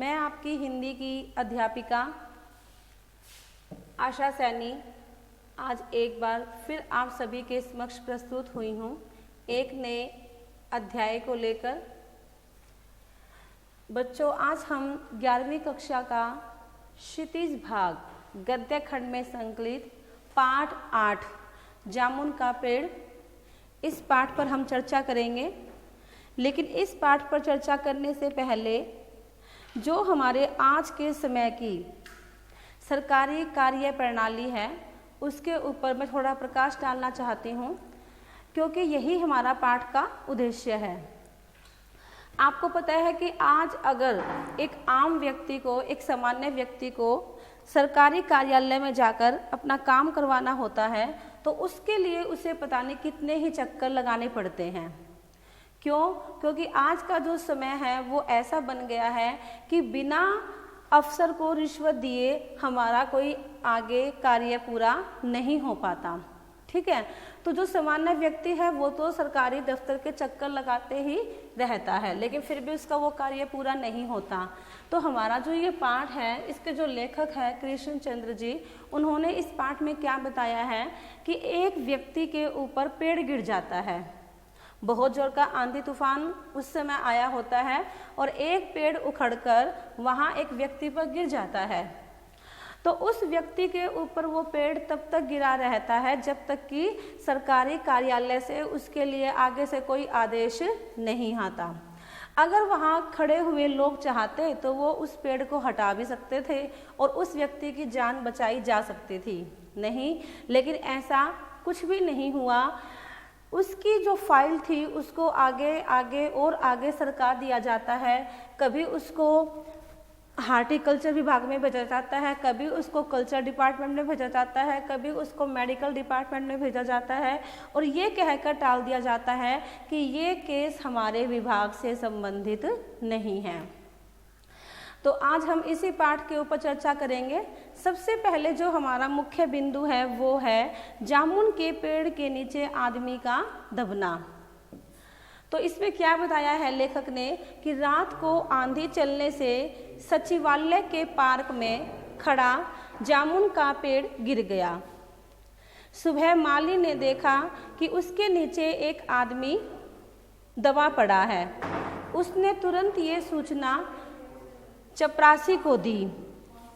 मैं आपकी हिंदी की अध्यापिका आशा सैनी आज एक बार फिर आप सभी के समक्ष प्रस्तुत हुई हूँ एक नए अध्याय को लेकर। बच्चों, आज हम 11वीं कक्षा का क्षितिज भाग गद्य खंड में संकलित पाठ 8 जामुन का पेड़, इस पाठ पर हम चर्चा करेंगे। लेकिन इस पाठ पर चर्चा करने से पहले जो हमारे आज के समय की सरकारी कार्य प्रणाली है उसके ऊपर मैं थोड़ा प्रकाश डालना चाहती हूँ, क्योंकि यही हमारा पाठ का उद्देश्य है। आपको पता है कि आज अगर एक आम व्यक्ति को, एक सामान्य व्यक्ति को सरकारी कार्यालय में जाकर अपना काम करवाना होता है तो उसके लिए उसे पता नहीं कितने ही चक्कर लगाने पड़ते हैं। क्यों? क्योंकि आज का जो समय है वो ऐसा बन गया है कि बिना अफसर को रिश्वत दिए हमारा कोई आगे कार्य पूरा नहीं हो पाता। ठीक है, तो जो सामान्य व्यक्ति है वो तो सरकारी दफ्तर के चक्कर लगाते ही रहता है, लेकिन फिर भी उसका वो कार्य पूरा नहीं होता। तो हमारा जो ये पाठ है, इसके जो लेखक है कृष्ण चंद्र जी, उन्होंने इस पाठ में क्या बताया है कि एक व्यक्ति के ऊपर पेड़ गिर जाता है। बहुत जोर का आंधी तूफान उस समय आया होता है और एक पेड़ उखड़कर वहाँ एक व्यक्ति पर गिर जाता है। तो उस व्यक्ति के ऊपर वो पेड़ तब तक गिरा रहता है जब तक कि सरकारी कार्यालय से उसके लिए आगे से कोई आदेश नहीं आता। अगर वहाँ खड़े हुए लोग चाहते तो वो उस पेड़ को हटा भी सकते थे और उस व्यक्ति की जान बचाई जा सकती थी। नहीं, लेकिन ऐसा कुछ भी नहीं हुआ। उसकी जो फाइल थी उसको आगे और आगे सरका दिया जाता है। कभी उसको हार्टिकल्चर विभाग में भेजा जाता है, कभी उसको कल्चर डिपार्टमेंट में भेजा जाता है, कभी उसको मेडिकल डिपार्टमेंट में भेजा जाता है और ये कहकर टाल दिया जाता है कि ये केस हमारे विभाग से संबंधित नहीं है। तो आज हम इसी पाठ के ऊपर चर्चा करेंगे। सबसे पहले जो हमारा मुख्य बिंदु है वो है जामुन के पेड़ के नीचे आदमी का दबना। तो इसमें क्या बताया है लेखक ने कि रात को आंधी चलने से सचिवालय के पार्क में खड़ा जामुन का पेड़ गिर गया। सुबह माली ने देखा कि उसके नीचे एक आदमी दबा पड़ा है। उसने तुरंत ये सूचना चपरासी को दी।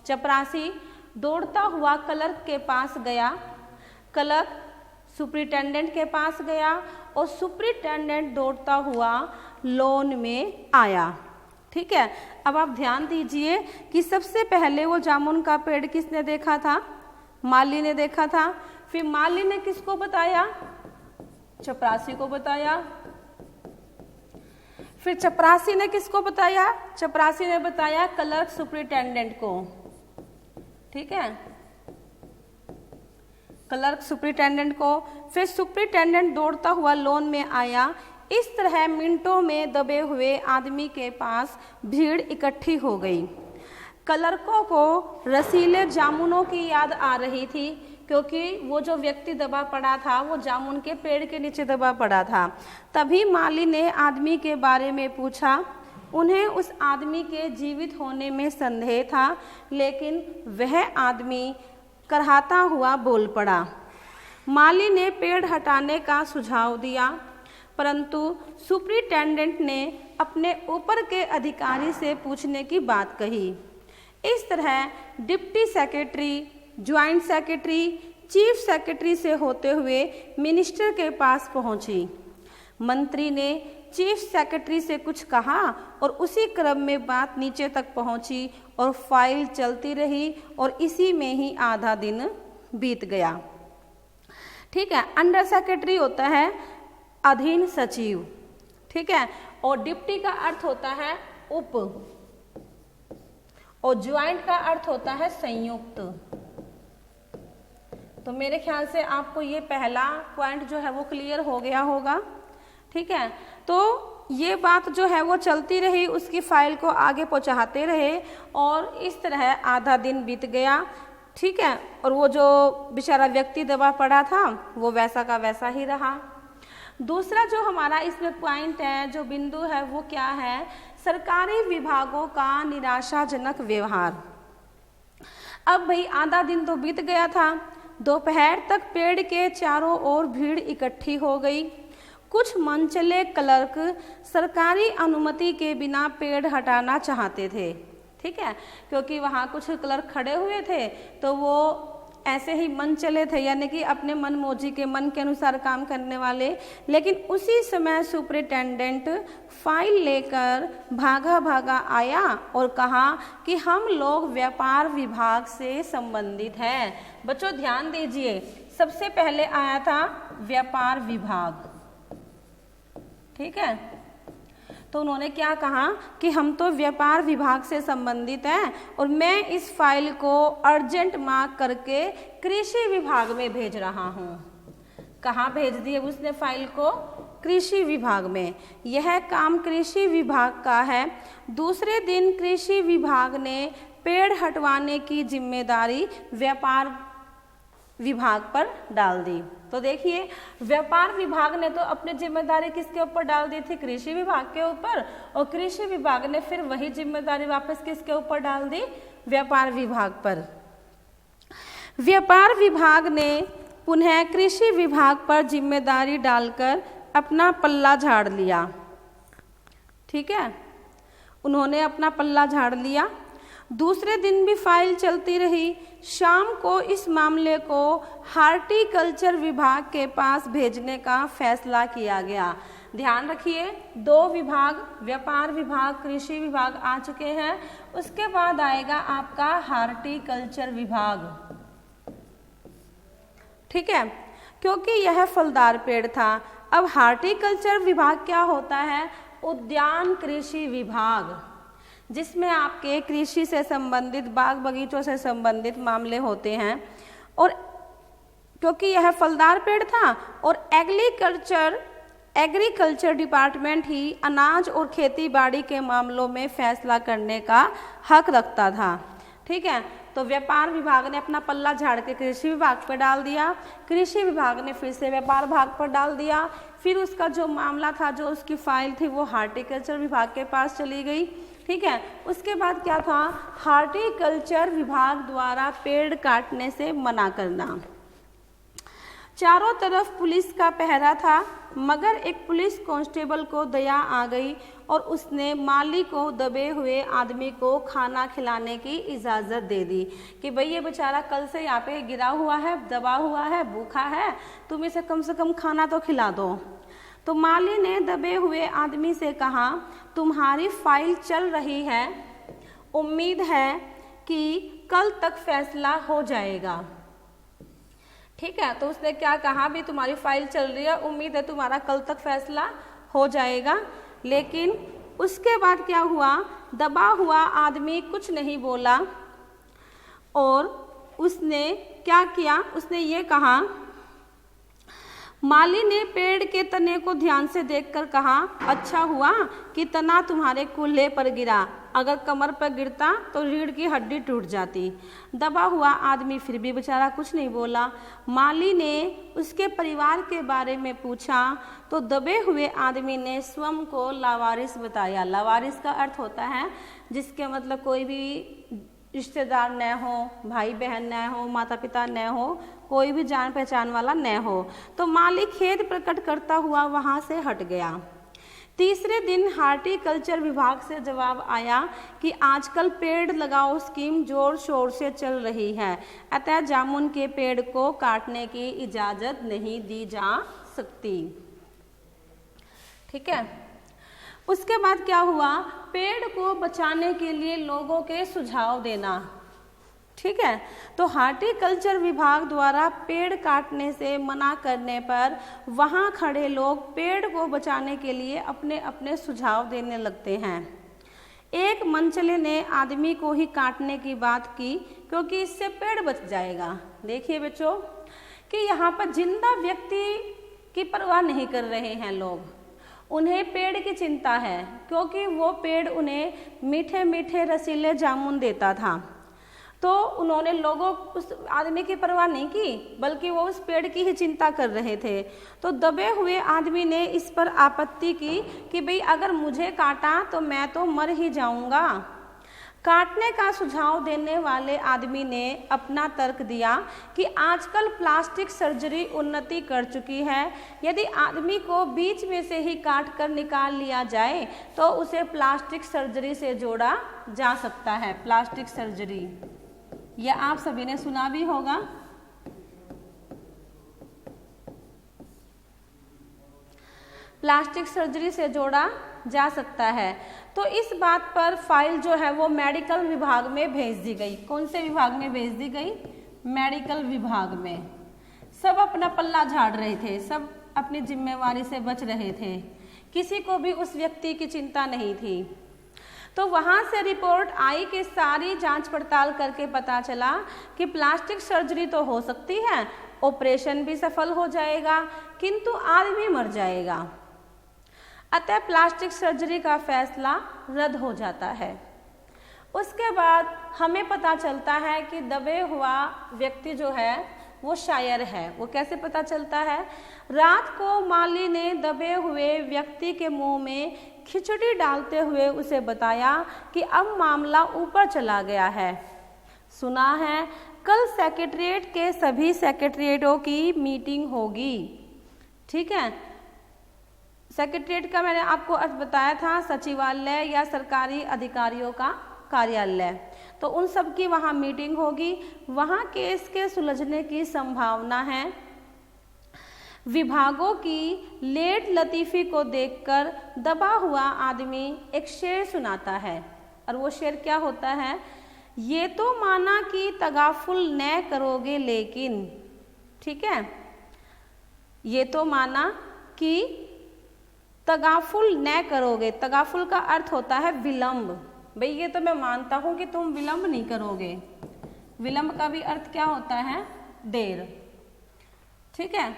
चपरासी दौड़ता हुआ क्लर्क के पास गया। क्लर्क सुपरिटेंडेंट के पास गया और सुपरिटेंडेंट दौड़ता हुआ लॉन में आया। ठीक है, अब आप ध्यान दीजिए कि सबसे पहले वो जामुन का पेड़ किसने देखा था? माली ने देखा था। फिर माली ने किसको बताया? चपरासी को बताया। फिर चपरासी ने किसको बताया? चपरासी ने बताया क्लर्क सुपरिटेंडेंट को। ठीक है, क्लर्क सुपरिटेंडेंट को। फिर सुपरिटेंडेंट दौड़ता हुआ लॉन में आया। इस तरह मिनटों में दबे हुए आदमी के पास भीड़ इकट्ठी हो गई। क्लर्कों को रसीले जामुनों की याद आ रही थी, क्योंकि वो जो व्यक्ति दबा पड़ा था वो जामुन के पेड़ के नीचे दबा पड़ा था। तभी माली ने आदमी के बारे में पूछा। उन्हें उस आदमी के जीवित होने में संदेह था, लेकिन वह आदमी करहाता हुआ बोल पड़ा। माली ने पेड़ हटाने का सुझाव दिया, परंतु सुपरिटेंडेंट ने अपने ऊपर के अधिकारी से पूछने की बात कही। इस तरह deputy secretary, joint secretary, chief secretary से होते हुए मिनिस्टर के पास पहुंची। मंत्री ने चीफ सेक्रेटरी से कुछ कहा और उसी क्रम में बात नीचे तक पहुंची और फाइल चलती रही और इसी में ही आधा दिन बीत गया। ठीक है, अंडर सेक्रेटरी होता है अधीन सचिव। ठीक है, और डिप्टी का अर्थ होता है उप, और ज्वाइंट का अर्थ होता है संयुक्त। तो मेरे ख्याल से आपको ये पहला पॉइंट जो है वो क्लियर हो गया होगा। ठीक है, तो ये बात जो है वो चलती रही, उसकी फाइल को आगे पहुंचाते रहे और इस तरह आधा दिन बीत गया। ठीक है, और वो जो बेचारा व्यक्ति दबा पड़ा था वो वैसा का वैसा ही रहा। दूसरा जो हमारा इसमें पॉइंट है, जो बिंदु है वो क्या है? सरकारी विभागों का निराशाजनक व्यवहार। अब भाई आधा दिन तो बीत गया था। दोपहर तक पेड़ के चारों ओर भीड़ इकट्ठी हो गई। कुछ मनचले क्लर्क सरकारी अनुमति के बिना पेड़ हटाना चाहते थे, ठीक है, क्योंकि वहाँ कुछ क्लर्क खड़े हुए थे तो वो ऐसे ही मन चले थे, यानी कि अपने मन मौजी के मन के अनुसार काम करने वाले। लेकिन उसी समय सुपरिटेंडेंट फाइल लेकर भागा भागा आया और कहा कि हम लोग व्यापार विभाग से संबंधित हैं। बच्चों ध्यान दीजिए, सबसे पहले आया था व्यापार विभाग, ठीक है। तो उन्होंने क्या कहा कि हम तो व्यापार विभाग से संबंधित हैं और मैं इस फाइल को अर्जेंट मार्क करके कृषि विभाग में भेज रहा हूँ। कहाँ भेज दिए उसने फाइल को? कृषि विभाग में। यह काम कृषि विभाग का है। दूसरे दिन कृषि विभाग ने पेड़ हटवाने की जिम्मेदारी व्यापार विभाग पर डाल दी। तो देखिए, व्यापार विभाग ने तो अपनी जिम्मेदारी किसके ऊपर डाल दी थी? कृषि विभाग के ऊपर। और कृषि विभाग ने फिर वही जिम्मेदारी वापस किसके ऊपर डाल दी? व्यापार विभाग पर। व्यापार विभाग ने पुनः कृषि विभाग पर जिम्मेदारी डालकर अपना पल्ला झाड़ लिया, ठीक है, उन्होंने अपना पल्ला झाड़ लिया। दूसरे दिन भी फाइल चलती रही। शाम को इस मामले को हार्टिकल्चर विभाग के पास भेजने का फैसला किया गया। ध्यान रखिए, दो विभाग, व्यापार विभाग, कृषि विभाग आ चुके हैं। उसके बाद आएगा आपका हार्टिकल्चर विभाग, ठीक है, क्योंकि यह फलदार पेड़ था। अब हार्टिकल्चर विभाग क्या होता है? उद्यान कृषि विभाग, जिसमें आपके कृषि से संबंधित, बाग बगीचों से संबंधित मामले होते हैं। और क्योंकि यह फलदार पेड़ था और एग्रीकल्चर डिपार्टमेंट ही अनाज और खेती बाड़ी के मामलों में फैसला करने का हक रखता था, ठीक है। तो व्यापार विभाग ने अपना पल्ला झाड़ के कृषि विभाग पर डाल दिया, कृषि विभाग ने फिर से व्यापार विभाग पर डाल दिया। फिर उसका जो मामला था, जो उसकी फाइल थी, वो हार्टिकल्चर विभाग के पास चली गई, ठीक है। उसके बाद क्या था? हार्टिकल्चर विभाग द्वारा पेड़ काटने से मना करना। चारों तरफ पुलिस का पहरा था, मगर एक पुलिस कांस्टेबल को दया आ गई और उसने माली को दबे हुए आदमी को खाना खिलाने की इजाज़त दे दी कि भाई ये बेचारा कल से यहाँ पे गिरा हुआ है, दबा हुआ है, भूखा है, तुम इसे कम से कम खाना तो खिला दो। तो माली ने दबे हुए आदमी से कहा, तुम्हारी फाइल चल रही है, उम्मीद है कि कल तक फैसला हो जाएगा, ठीक है। तो उसने क्या कहा? भी तुम्हारी फाइल चल रही है, उम्मीद है तुम्हारा कल तक फैसला हो जाएगा। लेकिन उसके बाद क्या हुआ? दबा हुआ आदमी कुछ नहीं बोला और उसने क्या किया? उसने ये कहा, माली ने पेड़ के तने को ध्यान से देखकर कहा, अच्छा हुआ कि तना तुम्हारे कूल्हे पर गिरा, अगर कमर पर गिरता तो रीढ़ की हड्डी टूट जाती। दबा हुआ आदमी फिर भी बेचारा कुछ नहीं बोला। माली ने उसके परिवार के बारे में पूछा तो दबे हुए आदमी ने स्वयं को लावारिस बताया। लावारिस का अर्थ होता है जिसके मतलब कोई भी रिश्तेदार न हो, भाई बहन न हो, माता पिता न हो, कोई भी जान पहचान वाला न हो। तो माली खेद प्रकट करता हुआ वहाँ से हट गया। तीसरे दिन हार्टिकल्चर विभाग से जवाब आया कि आजकल पेड़ लगाओ स्कीम जोर शोर से चल रही है, अतः जामुन के पेड़ को काटने की इजाज़त नहीं दी जा सकती, ठीक है। उसके बाद क्या हुआ? पेड़ को बचाने के लिए लोगों के सुझाव देना, ठीक है। तो हार्टिकल्चर विभाग द्वारा पेड़ काटने से मना करने पर वहाँ खड़े लोग पेड़ को बचाने के लिए अपने अपने सुझाव देने लगते हैं। एक मनचले ने आदमी को ही काटने की बात की क्योंकि इससे पेड़ बच जाएगा। देखिए बच्चों कि यहाँ पर जिंदा व्यक्ति की परवाह नहीं कर रहे हैं लोग, उन्हें पेड़ की चिंता है क्योंकि वो पेड़ उन्हें मीठे मीठे रसीले जामुन देता था। तो उन्होंने लोगों उस आदमी की परवाह नहीं की, बल्कि वो उस पेड़ की ही चिंता कर रहे थे। तो दबे हुए आदमी ने इस पर आपत्ति की कि भाई अगर मुझे काटा तो मैं तो मर ही जाऊंगा। काटने का सुझाव देने वाले आदमी ने अपना तर्क दिया कि आजकल प्लास्टिक सर्जरी उन्नति कर चुकी है, यदि आदमी को बीच में से ही काट कर निकाल लिया जाए तो उसे प्लास्टिक सर्जरी से जोड़ा जा सकता है। प्लास्टिक सर्जरी यह आप सभी ने सुना भी होगा। प्लास्टिक सर्जरी से जोड़ा जा सकता है। तो इस बात पर फाइल जो है वो मेडिकल विभाग में भेज दी गई। कौन से विभाग में भेज दी गई? मेडिकल विभाग में। सब अपना पल्ला झाड़ रहे थे, सब अपनी जिम्मेवारी से बच रहे थे, किसी को भी उस व्यक्ति की चिंता नहीं थी। तो वहाँ से रिपोर्ट आई कि सारी जांच पड़ताल करके पता चला कि प्लास्टिक सर्जरी तो हो सकती है, ऑपरेशन भी सफल हो जाएगा, किंतु आदमी मर जाएगा। अतः प्लास्टिक सर्जरी का फैसला रद्द हो जाता है। उसके बाद हमें पता चलता है कि दबे हुआ व्यक्ति जो है वो शायर है। वो कैसे पता चलता है? रात को माली ने दबे हुए व्यक्ति के मुंह में खिचड़ी डालते हुए उसे बताया कि अब मामला ऊपर चला गया है। सुना है कल सेक्रेटरिएट के सभी सेक्रेटरिएटों की मीटिंग होगी। ठीक है, सेक्रेटरिएट का मैंने आपको अर्थ बताया था, सचिवालय या सरकारी अधिकारियों का कार्यालय। तो उन सब की वहाँ मीटिंग होगी, वहाँ केस के सुलझने की संभावना है। विभागों की लेट लतीफ़ी को देखकर दबा हुआ आदमी एक शेर सुनाता है, और वो शेर क्या होता है? ये तो माना कि तगाफुल न करोगे लेकिन। ठीक है, ये तो माना कि तगाफुल न करोगे। तगाफुल का अर्थ होता है विलंब। भाई ये तो मैं मानता हूं कि तुम विलंब नहीं करोगे। विलंब का भी अर्थ क्या होता है? देर। ठीक है,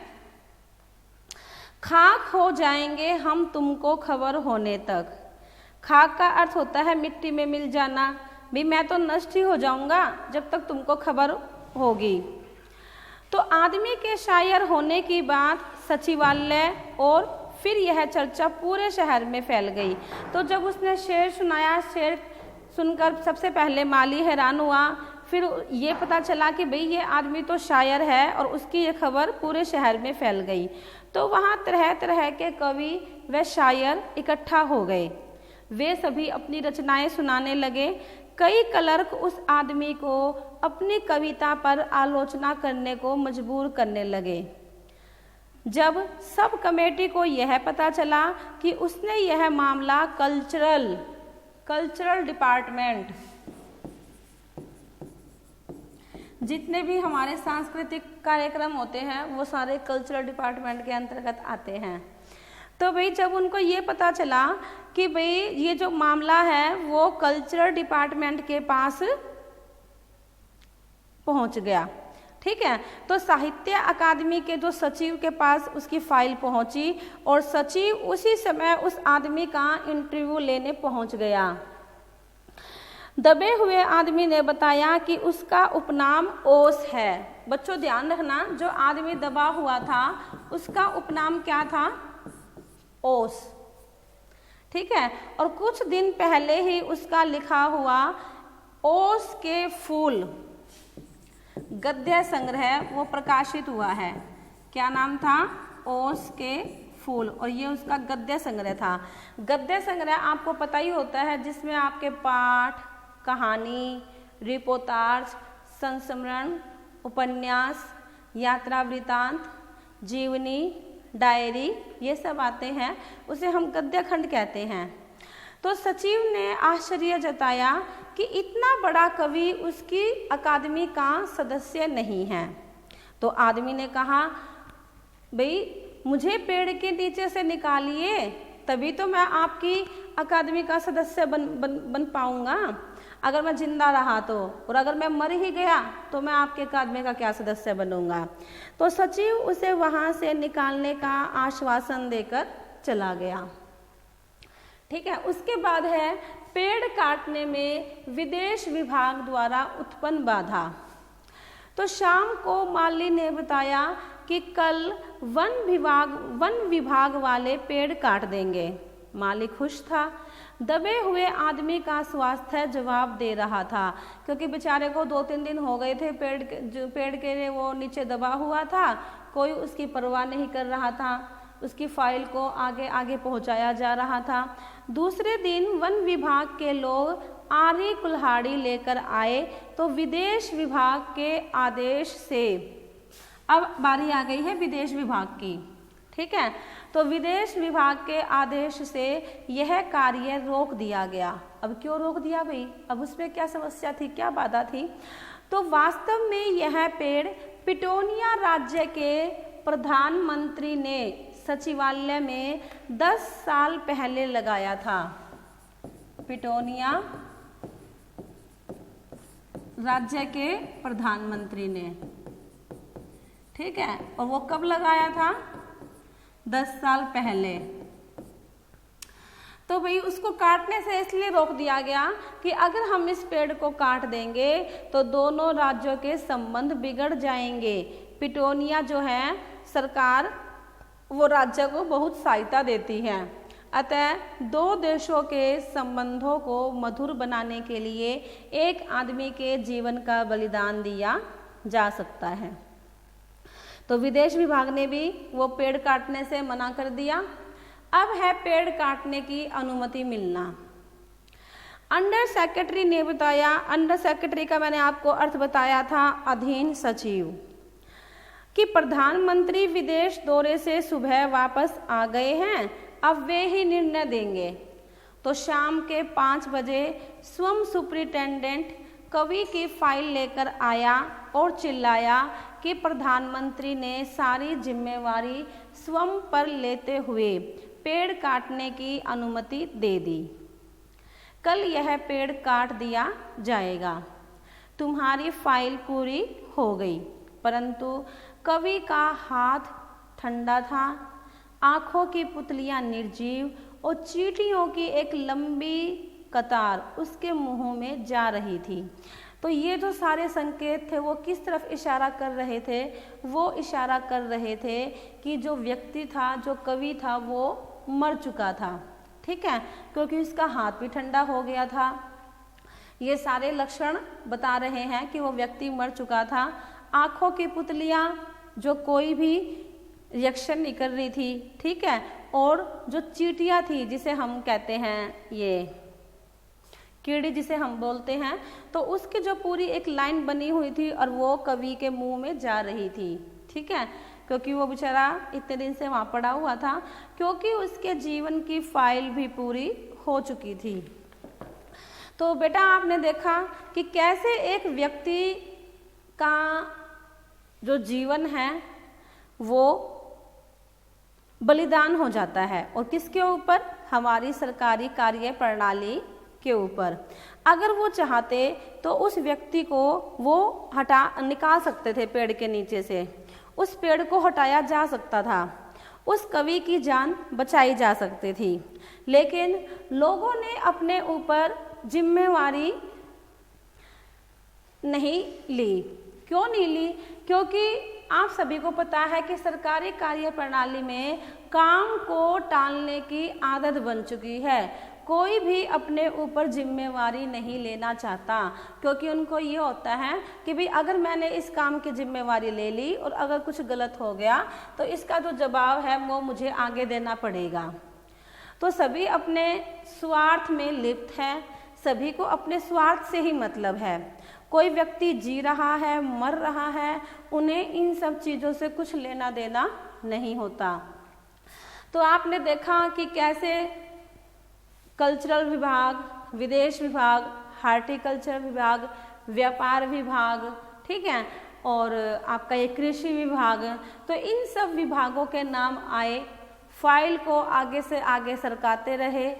खाक हो जाएंगे हम तुमको खबर होने तक। खाक का अर्थ होता है मिट्टी में मिल जाना। भाई मैं तो नष्ट ही हो जाऊंगा जब तक तुमको खबर होगी। तो आदमी के शायर होने की बात सचिवालय और फिर यह चर्चा पूरे शहर में फैल गई। तो जब उसने शेर सुनाया, शेर सुनकर सबसे पहले माली हैरान हुआ, फिर ये पता चला कि भाई ये आदमी तो शायर है, और उसकी ये खबर पूरे शहर में फैल गई। तो वहाँ तरह तरह के कवि व शायर इकट्ठा हो गए। वे सभी अपनी रचनाएं सुनाने लगे। कई क्लर्क उस आदमी को अपनी कविता पर आलोचना करने को मजबूर करने लगे। जब सब कमेटी को यह पता चला कि उसने यह मामला कल्चरल डिपार्टमेंट, जितने भी हमारे सांस्कृतिक कार्यक्रम होते हैं वो सारे कल्चरल डिपार्टमेंट के अंतर्गत आते हैं। तो भाई जब उनको ये पता चला कि भाई ये जो मामला है वो कल्चरल डिपार्टमेंट के पास पहुंच गया। ठीक है, तो साहित्य अकादमी के जो सचिव के पास उसकी फाइल पहुंची, और सचिव उसी समय उस आदमी का इंटरव्यू लेने पहुंच गया। दबे हुए आदमी ने बताया कि उसका उपनाम ओस है। बच्चों ध्यान रखना, जो आदमी दबा हुआ था उसका उपनाम क्या था? ओस। ठीक है, और कुछ दिन पहले ही उसका लिखा हुआ ओस के फूल गद्य संग्रह वो प्रकाशित हुआ है। क्या नाम था? ओस के फूल, और ये उसका गद्य संग्रह था। गद्य संग्रह आपको पता ही होता है, जिसमें आपके पाठ, कहानी, रिपोर्टाज, संस्मरण, उपन्यास, यात्रा वृतांत, जीवनी, डायरी, ये सब आते हैं। उसे हम गद्य खंड कहते हैं। तो सचिव ने आश्चर्य जताया कि इतना बड़ा कवि उसकी अकादमी का सदस्य नहीं है। तो आदमी ने कहा, भाई मुझे पेड़ के नीचे से निकालिए, तभी तो मैं आपकी अकादमी का सदस्य बन पाऊंगा। अगर मैं जिंदा रहा तो, और अगर मैं मर ही गया तो मैं आपके अकादमी का क्या सदस्य बनूंगा। तो सचिव उसे वहां से निकालने का आश्वासन देकर चला गया। ठीक है, उसके बाद है पेड़ काटने में विदेश विभाग द्वारा उत्पन्न बाधा। तो शाम को माली ने बताया कि कल वन विभाग वाले पेड़ काट देंगे। माली खुश था। दबे हुए आदमी का स्वास्थ्य जवाब दे रहा था, क्योंकि बेचारे को 2-3 दिन हो गए थे पेड़ के वो नीचे दबा हुआ था, कोई उसकी परवाह नहीं कर रहा था, उसकी फाइल को आगे आगे पहुंचाया जा रहा था। दूसरे दिन वन विभाग के लोग आरी कुल्हाड़ी लेकर आए तो विदेश विभाग के आदेश से, अब बारी आ गई है विदेश विभाग की, ठीक है, तो विदेश विभाग के आदेश से यह कार्य रोक दिया गया। अब क्यों रोक दिया भाई? अब उसमें क्या समस्या थी, क्या बाधा थी? तो वास्तव में यह पेड़ पिटोनिया राज्य के प्रधानमंत्री ने सचिवालय में 10 साल पहले लगाया था। पिटोनिया राज्य के प्रधानमंत्री ने, ठीक है, और वो कब लगाया था? 10 साल पहले। तो भाई उसको काटने से इसलिए रोक दिया गया कि अगर हम इस पेड़ को काट देंगे तो दोनों राज्यों के संबंध बिगड़ जाएंगे। पिटोनिया जो है सरकार वो राज्य को बहुत सहायता देती है, अतः दो देशों के संबंधों को मधुर बनाने के लिए एक आदमी के जीवन का बलिदान दिया जा सकता है। तो विदेश विभाग ने भी वो पेड़ काटने से मना कर दिया। अब है पेड़ काटने की अनुमति मिलना। अंडर सेक्रेटरी ने बताया, अंडर सेक्रेटरी का मैंने आपको अर्थ बताया था अधीन सचिव, कि प्रधानमंत्री विदेश दौरे से सुबह वापस आ गए हैं, अब वे ही निर्णय देंगे। तो शाम के 5 बजे स्वयं सुपरिटेंडेंट कवि की फाइल लेकर आया और चिल्लाया कि प्रधानमंत्री ने सारी जिम्मेवारी स्वयं पर लेते हुए पेड़ काटने की अनुमति दे दी। कल यह पेड़ काट दिया जाएगा। तुम्हारी फाइल पूरी हो गई। परंतु कवि का हाथ ठंडा था, आंखों की पुतलियां निर्जीव और चींटियों की एक लंबी कतार उसके मुंह में जा रही थी। तो ये जो सारे संकेत थे वो किस तरफ इशारा कर रहे थे? वो इशारा कर रहे थे कि जो व्यक्ति था, जो कवि था, वो मर चुका था, ठीक है, क्योंकि उसका हाथ भी ठंडा हो गया था। ये सारे लक्षण बता रहे हैं कि वो व्यक्ति मर चुका था। आंखों की पुतलियां जो कोई भी रिएक्शन नहीं कर रही थी, ठीक है, और जो चींटियां थी जिसे हम कहते हैं ये कीड़ी जिसे हम बोलते हैं, तो उसकी जो पूरी एक लाइन बनी हुई थी और वो कवि के मुंह में जा रही थी, ठीक है, क्योंकि वो बेचारा इतने दिन से वहाँ पड़ा हुआ था, क्योंकि उसके जीवन की फाइल भी पूरी हो चुकी थी। तो बेटा आपने देखा कि कैसे एक व्यक्ति का जो जीवन है वो बलिदान हो जाता है, और किसके ऊपर? हमारी सरकारी कार्य प्रणाली के ऊपर। अगर वो चाहते तो उस व्यक्ति को वो निकाल सकते थे पेड़ के नीचे से, उस पेड़ को हटाया जा सकता था, उस कवि की जान बचाई जा सकती थी। लेकिन लोगों ने अपने ऊपर जिम्मेवारी नहीं ली। क्यों नहीं ली? क्योंकि आप सभी को पता है कि सरकारी कार्य प्रणाली में काम को टालने की आदत बन चुकी है। कोई भी अपने ऊपर जिम्मेवारी नहीं लेना चाहता, क्योंकि उनको ये होता है कि भाई अगर मैंने इस काम की जिम्मेवारी ले ली और अगर कुछ गलत हो गया तो इसका जो जवाब है वो मुझे आगे देना पड़ेगा। तो सभी अपने स्वार्थ में लिप्त है, सभी को अपने स्वार्थ से ही मतलब है। कोई व्यक्ति जी रहा है, मर रहा है, उन्हें इन सब चीज़ों से कुछ लेना देना नहीं होता। तो आपने देखा कि कैसे कल्चरल विभाग, विदेश विभाग, हार्टिकल्चर विभाग, व्यापार विभाग, ठीक है, और आपका ये कृषि विभाग, तो इन सब विभागों के नाम आए, फाइल को आगे से आगे सरकाते रहे,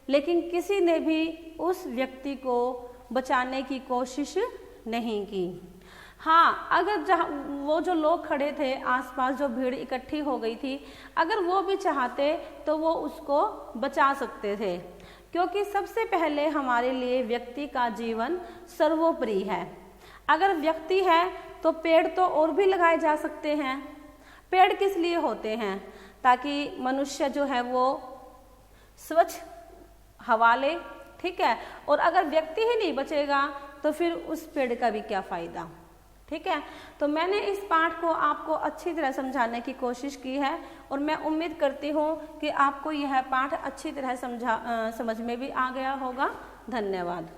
लेकिन किसी ने भी उस व्यक्ति को बचाने की कोशिश नहीं की। हाँ, अगर वो जो लोग खड़े थे आसपास, जो भीड़ इकट्ठी हो गई थी, अगर वो भी चाहते तो वो उसको बचा सकते थे, क्योंकि सबसे पहले हमारे लिए व्यक्ति का जीवन सर्वोपरि है। अगर व्यक्ति है तो पेड़ तो और भी लगाए जा सकते हैं। पेड़ किस लिए होते हैं? ताकि मनुष्य जो है वो स्वच्छ हवा ले, ठीक है। और अगर व्यक्ति ही नहीं बचेगा तो फिर उस पेड़ का भी क्या फायदा, ठीक है। तो मैंने इस पाठ को आपको अच्छी तरह समझाने की कोशिश की है और मैं उम्मीद करती हूँ कि आपको यह पाठ अच्छी तरह समझ में भी आ गया होगा। धन्यवाद।